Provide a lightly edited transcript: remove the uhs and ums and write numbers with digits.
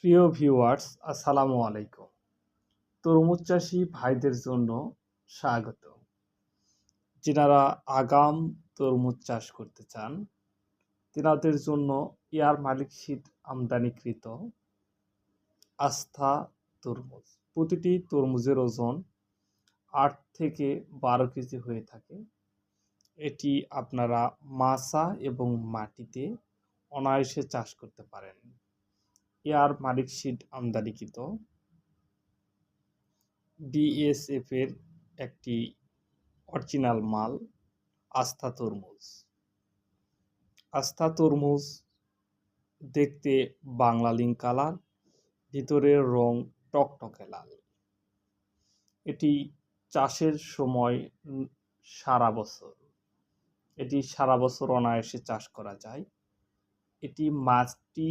প্রিয় ভিউয়ার্স, আসসালামু আলাইকুম। তরমুজ চাষী ভাইদের জন্য স্বাগত। যারা আগাম তরমুজ চাষ করতে চান, তেনাদের জন্য এয়ার মালিক সিড আমদানিকৃত আস্থা তরমুজ। প্রতিটি তরমুজের ওজন ৮ থেকে ১২ কেজি হয়ে থাকে। এটি আপনারা মাচা এবং মাটিতে অনায়াসে চাষ করতে পারেন। এয়ার মালিক সিড আমদানিকৃত বিএসএফ এর একটি অরিজিনাল মাল আস্থা তরমুজ। আস্থা তরমুজ দেখতে বাংলা লিঙ্ক কালার, ভিতরের রং টকটকে লাল। এটি চাষের সময় সারা বছর অনায়াসে চাষ করা যায়। এটি মাটি